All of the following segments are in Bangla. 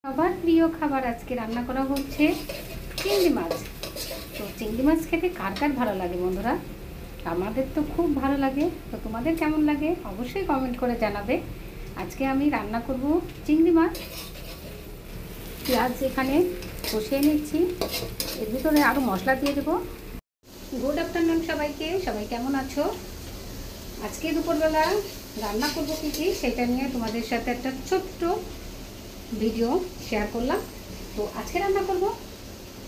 সবার প্রিয় খাবার আজকে রান্না করা হচ্ছে চিংড়ি মাছ। তো চিংড়ি মাছ খেতে কার কার ভালো লাগে বন্ধুরা? আমাদের তো খুব ভালো লাগে। তো তোমাদের কেমন লাগে অবশ্যই কমেন্ট করে জানাবে। আজকে আমি রান্না করব চিংড়ি মাছ। পেঁয়াজ এখানে কষিয়ে নিচ্ছি, এর ভিতরে আরও মশলা দিয়ে দেবো। গুড আফটারনুন সবাইকে, সবাই কেমন আছো? আজকে দুপুরবেলা রান্না করবো কী সেটা নিয়ে তোমাদের সাথে একটা ছোট্ট ভিডিও শেয়ার করলাম। তো আজকে রান্না করব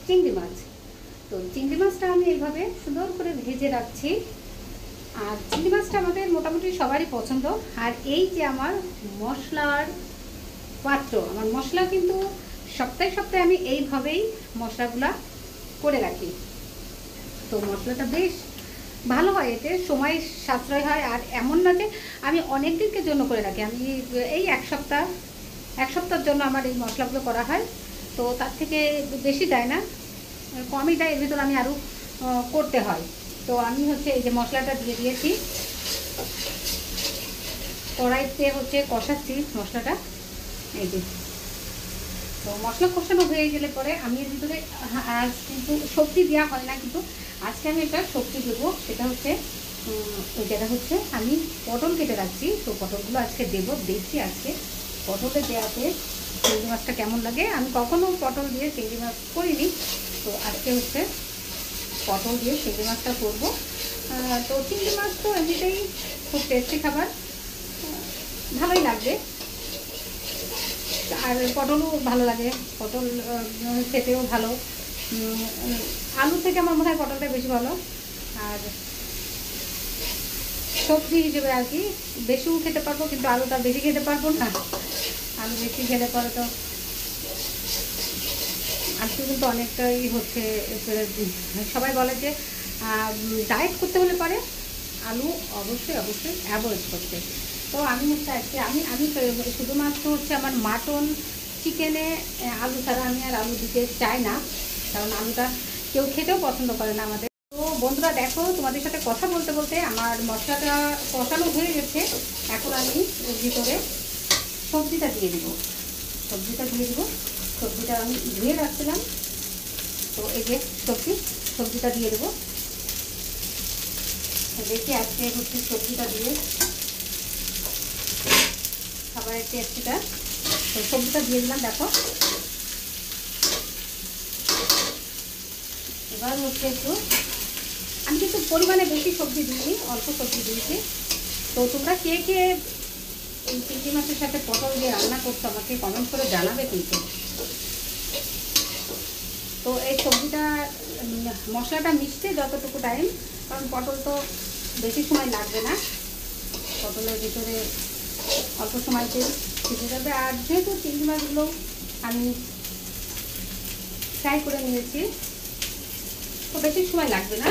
চিংড়ি মাছ। তো চিংড়ি মাছটা আমি এইভাবে সুন্দর করে ভেজে রাখছি। আর চিংড়ি মাছটা আমাদের মোটামুটি সবারই পছন্দ। আর এই যে আমার মশলার পাত্র, আমার মশলা কিন্তু সপ্তাহে সপ্তাহে আমি এইভাবেই মশলাগুলা করে রাখি। তো মশলাটা বেশ ভালো হয়, এতে সময় সাশ্রয় হয়। আর এমন না যে আমি অনেক দিনের জন্য করে রাখি, আমি এই এক সপ্তাহের জন্য আমার এই মশলাগুলো করা হয়। তো তার থেকে বেশি দেয় না, কমই দেয়, এর ভিতরে আমি আরও করতে হয়। তো আমি এই যে মশলাটা দিয়ে দিয়েছি, কড়াইতে কষাচ্ছি মশলাটা। এই যে তো মশলা কষানো হয়ে গেলে পরে আমি এর ভিতরে আর কিন্তু সবজি দেওয়া হয় না, কিন্তু আজকে আমি একটা সবজি দেবো। সেটা ওই জায়গা আমি পটল কেটে রাখছি। তো পটলগুলো আজকে দেবো, দেখছি আজকে পটলে দেওয়াতে চিংড়ি মাছটা কেমন লাগে। আমি কখনো পটল দিয়ে চিংড়ি মাছ করিনি, তো আজকে পটল দিয়ে চিংড়ি মাছটা করবো। তো চিংড়ি মাছ তো এমনিতেই খুব টেস্টি খাবার, ভালোই লাগবে। আর পটলও ভালো লাগে, পটল খেতেও ভালো। আলু থেকে আমার মনে হয় পটলটা বেশি ভালো। আর সবজি হিসেবে আর কি বেশিও খেতে পারবো, কিন্তু আলুটা বেশি খেতে পারবো না। আলু বেশি খেলে পরে তো আজকে কিন্তু অনেকটাই সবাই বলে যে ডায়েট করতে হলে পরে আলু অবশ্যই অ্যাভয়েড করতে। তো আমি আজকে আমি শুধুমাত্র আমার মাটন চিকেনে আলু ছাড়া আমি আর আলু দিতে চাই না, কারণ আলুটা কেউ খেতেও পছন্দ করে না আমাদের। তো বন্ধুরা দেখো, তোমাদের সাথে কথা বলতে বলতে আমার মশলাটা কষানো হয়ে গেছে। এখন আমি এর ভিতরে সবজিটা দিয়ে দিব। সবজিটা আমি ধুয়ে রাখছিলাম। তো এই যে সবজিটা দিয়ে দেবো। দেখি আজকে সবজিটা দিয়ে খাবারের টেস্টটা। তো সবজিটা দিয়ে দিলাম, দেখো। এবার আমি কিন্তু পরিমাণে বেশি সবজি দিইনি, অল্প সবজি দিয়েছি। তো তোমরা কে কে এই চিংড়ি মাছের সাথে পটল দিয়ে রান্না করছো আমাকে কমেন্ট করে জানাবে কিন্তু। তো এই সবজিটা মশলাটা মিশতে যতটুকু টাইম, কারণ পটল তো বেশি সময় লাগবে না, পটলের ভিতরে অল্প সময়তে সিজে যাবে। আর যেহেতু চিংড়ি মাছগুলো আমি ফ্রাই করে নিয়েছি, তো বেশি সময় লাগবে না।